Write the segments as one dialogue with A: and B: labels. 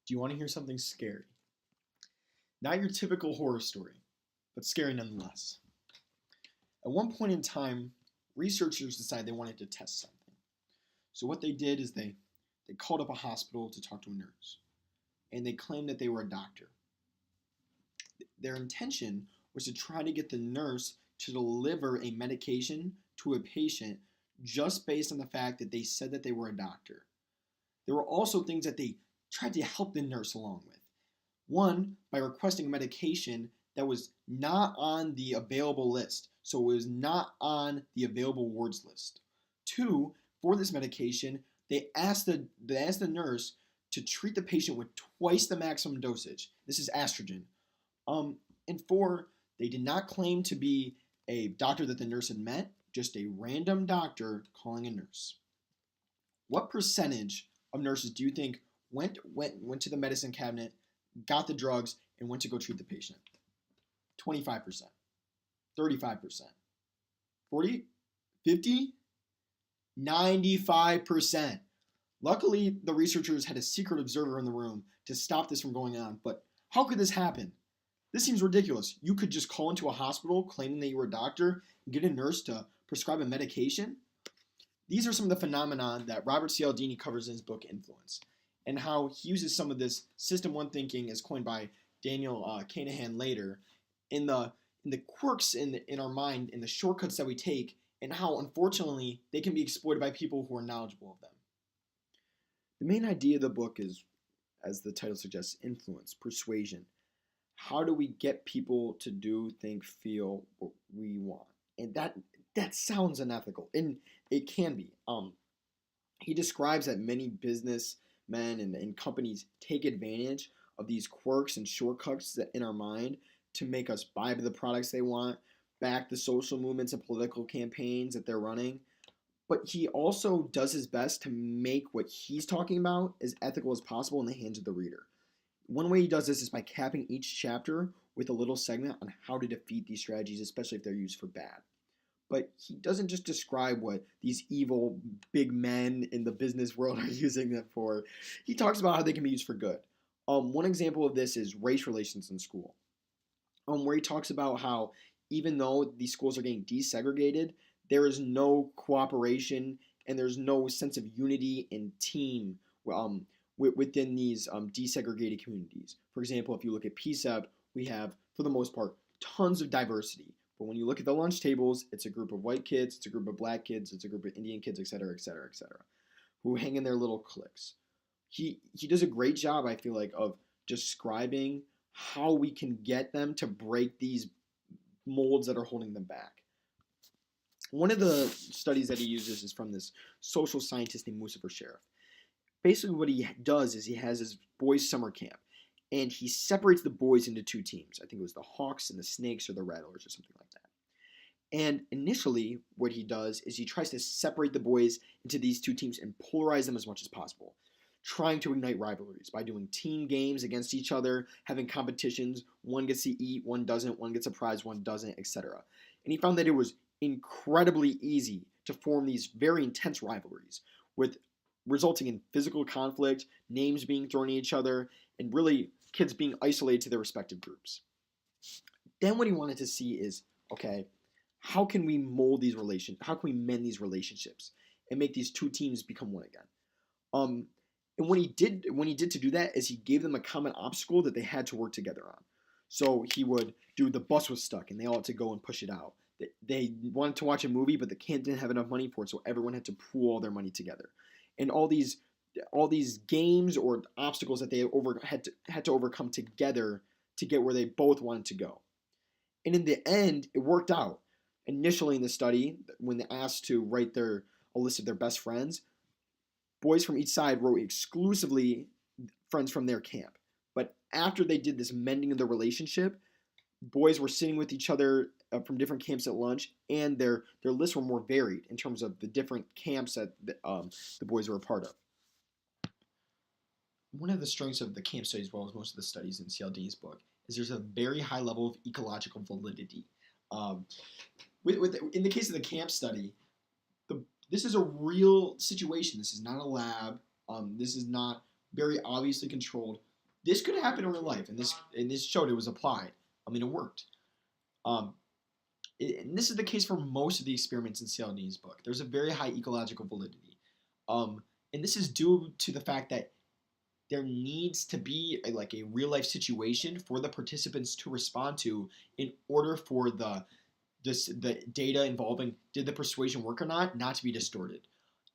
A: Do you want to hear something scary? Not your typical horror story, but scary nonetheless. At one point in time, researchers decided they wanted to test something. So what they did is they called up a hospital to talk to a nurse, and they claimed that they were a doctor. Their intention was to try to get the nurse to deliver a medication to a patient just based on the fact that they said that they were a doctor. There were also things that they tried to help the nurse along with. One, by requesting medication that was not on the available list, so it was not on the available wards list. Two, for this medication, they asked the nurse to treat the patient with twice the maximum dosage. This is estrogen. And four, they did not claim to be a doctor that the nurse had met, just a random doctor calling a nurse. What percentage of nurses do you think went to the medicine cabinet, got the drugs, and went to go treat the patient? 25%, 35%, 40, 50, 95%. Luckily, the researchers had a secret observer in the room to stop this from going on, but how could this happen? This seems ridiculous. You could just call into a hospital claiming that you were a doctor and get a nurse to prescribe a medication? These are some of the phenomena that Robert Cialdini covers in his book Influence, and how he uses some of this System 1 thinking as coined by Daniel Kahneman later in the quirks in our mind, in the shortcuts that we take, and how unfortunately they can be exploited by people who are knowledgeable of them. The main idea of the book is, as the title suggests, influence, persuasion. How do we get people to do, think, feel what we want? And that sounds unethical, and it can be. He describes that many businessmen and companies take advantage of these quirks and shortcuts that in our mind to make us buy the products they want, back the social movements and political campaigns that they're running. But he also does his best to make what he's talking about as ethical as possible in the hands of the reader. One way he does this is by capping each chapter with a little segment on how to defeat these strategies, especially if they're used for bad. But he doesn't just describe what these evil big men in the business world are using them for. He talks about how they can be used for good. One example of this is race relations in school, where he talks about how even though these schools are getting desegregated, there is no cooperation and there's no sense of unity and team within these desegregated communities. For example, if you look at PSEP, we have, for the most part, tons of diversity. But when you look at the lunch tables, it's a group of white kids, it's a group of black kids, it's a group of Indian kids, etc., etc., etc., who hang in their little cliques. He does a great job, I feel like, of describing how we can get them to break these molds that are holding them back. One of the studies that he uses is from this social scientist named Musafer Sheriff. Basically, what he does is he has his boys' summer camp, and he separates the boys into two teams. I think it was the Hawks and the Snakes or the Rattlers or something like that. And initially, what he does is he tries to separate the boys into these two teams and polarize them as much as possible, trying to ignite rivalries by doing team games against each other, having competitions. One gets to eat, one doesn't, one gets a prize, one doesn't, etc. And he found that it was incredibly easy to form these very intense rivalries, with resulting in physical conflict, names being thrown at each other, and really kids being isolated to their respective groups. Then what he wanted to see is, okay, how can we mold these relations? How can we mend these relationships and make these two teams become one again? And when he did to do that is he gave them a common obstacle that they had to work together on. So he would do the bus was stuck and they all had to go and push it out. They wanted to watch a movie, but the camp didn't have enough money for it, so everyone had to pool all their money together. And all these games or obstacles that they had to overcome together to get where they both wanted to go. And in the end, it worked out. Initially in the study, when they asked to write a list of their best friends, boys from each side wrote exclusively friends from their camp. But after they did this mending of the relationship, boys were sitting with each other from different camps at lunch, and their lists were more varied in terms of the different camps that the boys were a part of. One of the strengths of the camp study, as well as most of the studies in Cialdini's book, is there's a very high level of ecological validity. In the case of the camp study, this is a real situation. This is not a lab. This is not very obviously controlled. This could happen in real life, and this showed it was applied. I mean, it worked. Um, and this is the case for most of the experiments in Cialdini's book. There's a very high ecological validity, um, and this is due to the fact that there needs to be like a real life situation for the participants to respond to in order for the data involving did the persuasion work or not to be distorted.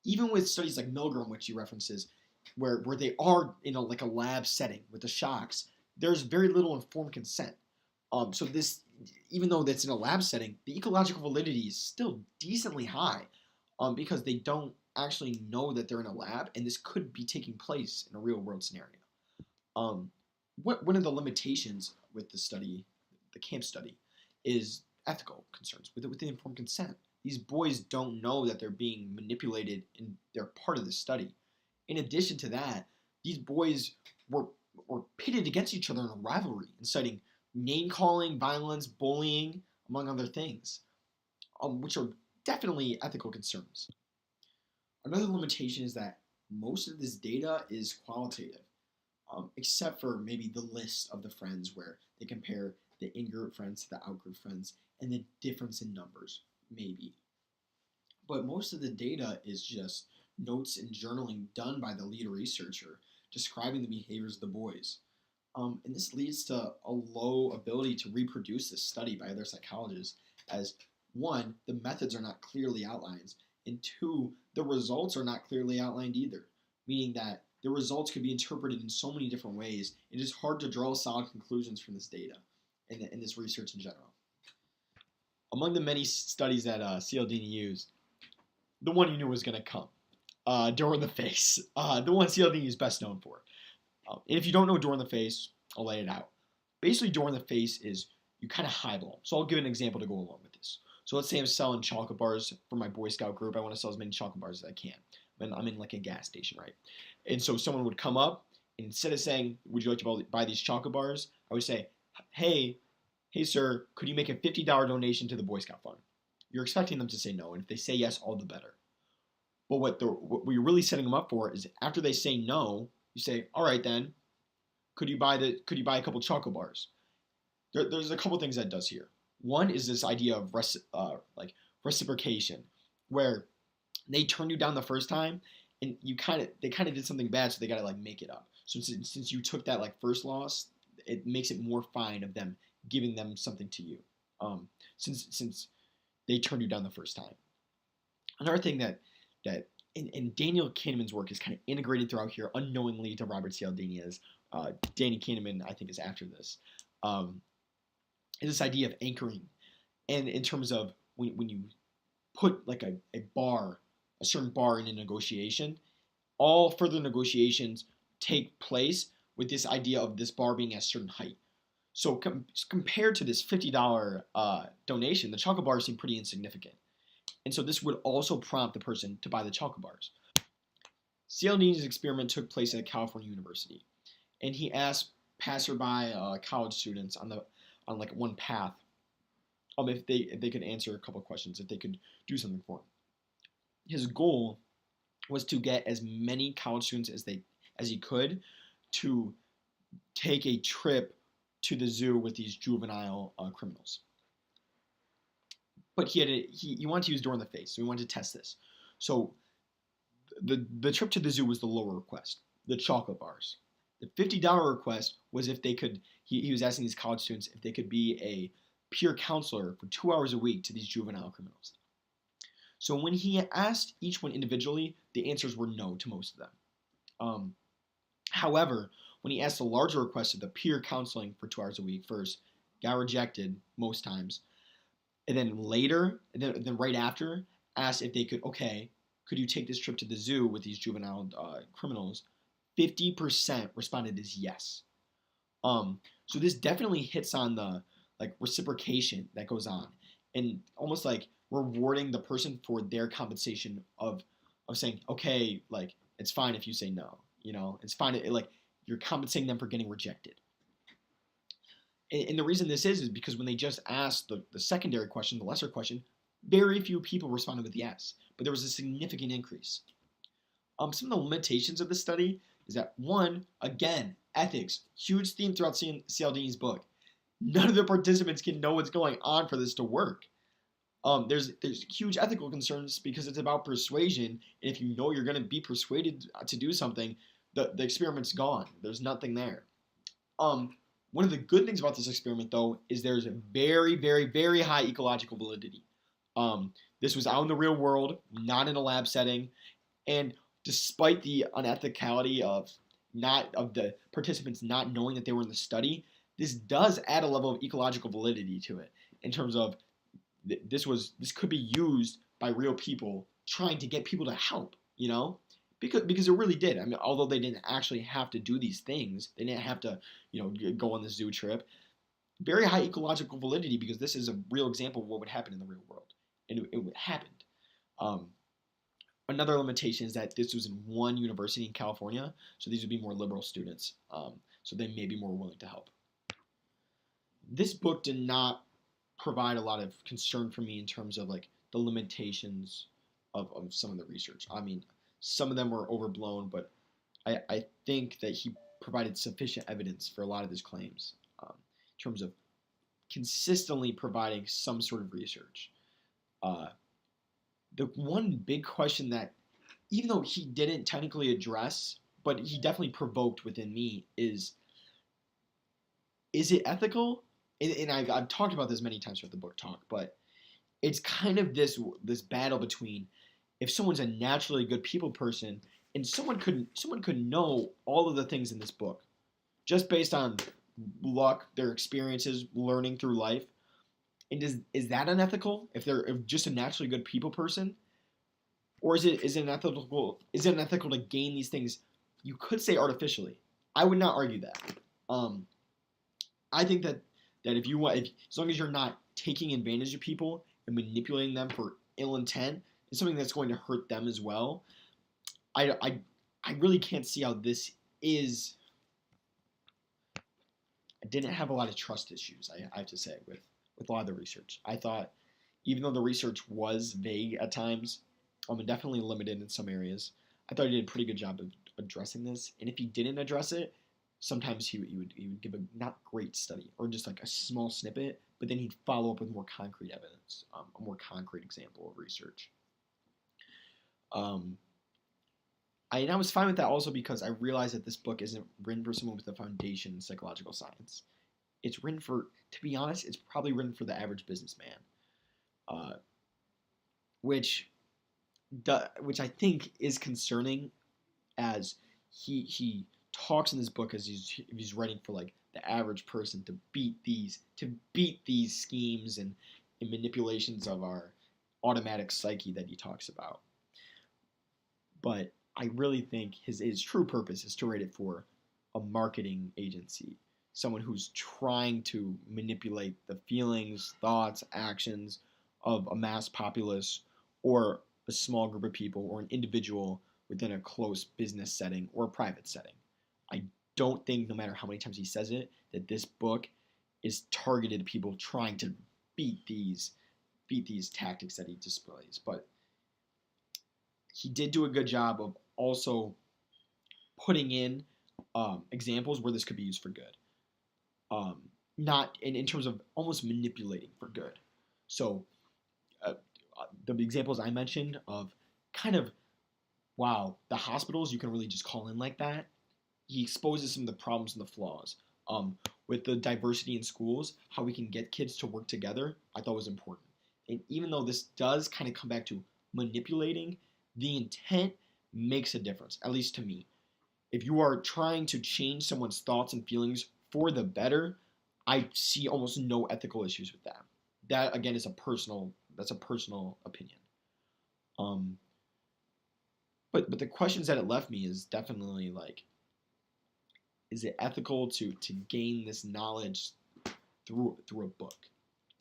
A: Even with studies like Milgram, which he references, where they are in like a lab setting with the shocks, there's very little informed consent. So this, even though that's in a lab setting, the ecological validity is still decently high, because they don't actually know that they're in a lab, and this could be taking place in a real world scenario. Um, one of the limitations with the study, the camp study, is ethical concerns with the informed consent. These boys don't know that they're being manipulated and they're part of the study. In addition to that, these boys were were pitted against each other in a rivalry, inciting name calling, violence, bullying, among other things, which are definitely ethical concerns. Another limitation is that most of this data is qualitative, except for maybe the list of the friends where they compare the in-group friends to the out-group friends and the difference in numbers, maybe. But most of the data is just notes and journaling done by the lead researcher describing the behaviors of the boys. And this leads to a low ability to reproduce this study by other psychologists, as one, the methods are not clearly outlined, and two, the results are not clearly outlined either, meaning that the results could be interpreted in so many different ways, it is hard to draw solid conclusions from this data and this research in general. Among the many studies that Cialdini used, the one you knew was going to come, door in the face, the one Cialdini is best known for. And if you don't know door in the face, I'll lay it out. Basically, door in the face is you kind of highball. So I'll give an example to go along with this. So let's say I'm selling chocolate bars for my Boy Scout group. I want to sell as many chocolate bars as I can. I'm in like a gas station, right? And so someone would come up, and instead of saying, would you like to buy these chocolate bars? I would say, hey, sir, could you make a $50 donation to the Boy Scout Fund? You're expecting them to say no, and if they say yes, all the better. But what you're really setting them up for is after they say no, you say, all right then, could you buy a couple chocolate bars? There's a couple things that does here. One is this idea of reciprocation, where they turned you down the first time, and they kind of did something bad, so they gotta like make it up. So since you took that like first loss, it makes it more fine of them giving them something to you, since they turned you down the first time. Another thing that in Daniel Kahneman's work is kind of integrated throughout here unknowingly to Robert Cialdini, as Danny Kahneman I think is after this, is this idea of anchoring, and in terms of when you put like a certain bar in a negotiation, all further negotiations take place with this idea of this bar being at a certain height. So compared to this $50 donation, the chocolate bars seem pretty insignificant. And so this would also prompt the person to buy the chocolate bars. Cialdini's experiment took place at a California university, and he asked passerby college students on like one path, if they could answer a couple of questions, if they could do something for him. His goal was to get as many college students as he could to take a trip to the zoo with these juvenile criminals. But he wanted to use door in the face, so he wanted to test this. So the trip to the zoo was the lower request, the chocolate bars. The $50 request was if they could, he was asking these college students if they could be a peer counselor for 2 hours a week to these juvenile criminals. So when he asked each one individually, the answers were no to most of them. However, when he asked the larger request of the peer counseling for 2 hours a week first, got rejected most times. And then later, then right after, asked if they could you take this trip to the zoo with these juvenile criminals? 50% responded as yes. So this definitely hits on the like reciprocation that goes on, and almost like rewarding the person for their compensation of saying, okay, like it's fine if you say no, it's fine. Like you're compensating them for getting rejected. And the reason this is because when they just asked the secondary question, the lesser question, very few people responded with yes, but there was a significant increase. Some of the limitations of the study is that, one, again, Ethics, huge theme throughout Cialdini's book. None of the participants can know what's going on for this to work. There's huge ethical concerns because it's about persuasion, and if you know you're going to be persuaded to do something, the experiment's gone. There's nothing there. One of the good things about this experiment, though, is there's a very, very, very high ecological validity. This was out in the real world, not in a lab setting, and despite the unethicality of the participants not knowing that they were in the study, this does add a level of ecological validity to it in terms of this could be used by real people trying to get people to help, because it really did. I mean, although they didn't actually have to do these things, they didn't have to, go on the zoo trip. Very high ecological validity because this is a real example of what would happen in the real world, and it happened. Another limitation is that this was in one university in California, so these would be more liberal students, so they may be more willing to help. This book did not provide a lot of concern for me in terms of like the limitations of some of the research. I mean, some of them were overblown, but I think that he provided sufficient evidence for a lot of his claims in terms of consistently providing some sort of research. The one big question that, even though he didn't technically address, but he definitely provoked within me is it ethical? And I've talked about this many times throughout the book talk, but it's kind of this battle between if someone's a naturally good people person and someone could know all of the things in this book just based on luck, their experiences, learning through life. And is that unethical if they're just a naturally good people person? Or is it unethical to gain these things, you could say artificially? I would not argue that. I think that if you want, as long as you're not taking advantage of people and manipulating them for ill intent, it's something that's going to hurt them as well. I really can't see how this is. I didn't have a lot of trust issues, I have to say, with a lot of the research. I thought, even though the research was vague at times, and definitely limited in some areas, I thought he did a pretty good job of addressing this. And if he didn't address it, sometimes he would give a not great study or just like a small snippet, but then he'd follow up with more concrete evidence, a more concrete example of research. I was fine with that also because I realized that this book isn't written for someone with a foundation in psychological science. It's written for, to be honest, it's probably written for the average businessman, which I think is concerning, as he talks in this book as he's writing for like the average person to beat these schemes and manipulations of our automatic psyche that he talks about. But I really think his true purpose is to write it for a marketing agency, someone who's trying to manipulate the feelings, thoughts, actions of a mass populace or a small group of people or an individual within a close business setting or a private setting. I don't think, no matter how many times he says it, that this book is targeted at people trying to beat these tactics that he displays. But he did do a good job of also putting in examples where this could be used for good. Not in terms of almost manipulating for good. So the examples I mentioned of kind of, wow, the hospitals, you can really just call in like that. He exposes some of the problems and the flaws. With the diversity in schools, how we can get kids to work together, I thought was important. And even though this does kind of come back to manipulating, the intent makes a difference, at least to me. If you are trying to change someone's thoughts and feelings for the better, I see almost no ethical issues with that. That, again, is a personal opinion. But the questions that it left me is definitely like, is it ethical to gain this knowledge through a book?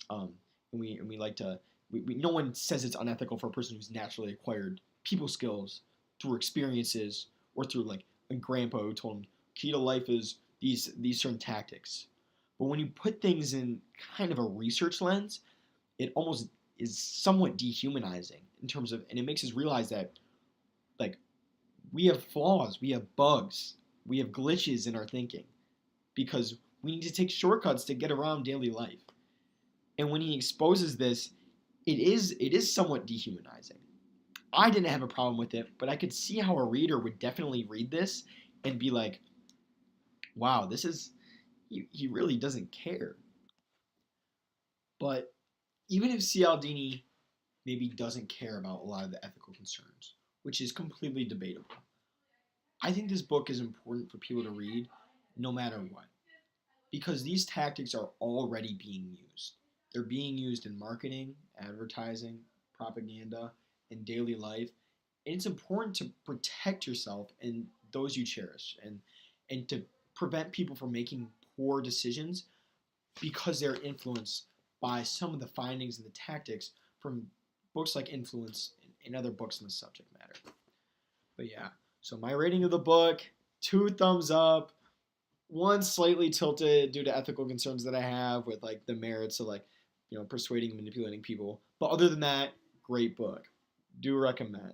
A: And we like to, no one says it's unethical for a person who's naturally acquired people skills through experiences or through like a grandpa who told him key to life is these certain tactics. But when you put things in kind of a research lens, it almost is somewhat dehumanizing in terms of, and it makes us realize that like we have flaws, we have bugs, We have glitches in our thinking because we need to take shortcuts to get around daily life. And when he exposes this, it is somewhat dehumanizing. I didn't have a problem with it, but I could see how a reader would definitely read this and be like, wow, this is he really doesn't care. But even if Cialdini maybe doesn't care about a lot of the ethical concerns, which is completely debatable, I think this book is important for people to read no matter what. Because these tactics are already being used. They're being used in marketing, advertising, propaganda, and daily life. And it's important to protect yourself and those you cherish and to prevent people from making poor decisions because they're influenced by some of the findings and the tactics from books like Influence and other books on the subject matter. But yeah, so my rating of the book, 2 thumbs up, one slightly tilted due to ethical concerns that I have with like the merits of like, persuading and manipulating people. But other than that, great book. Do recommend.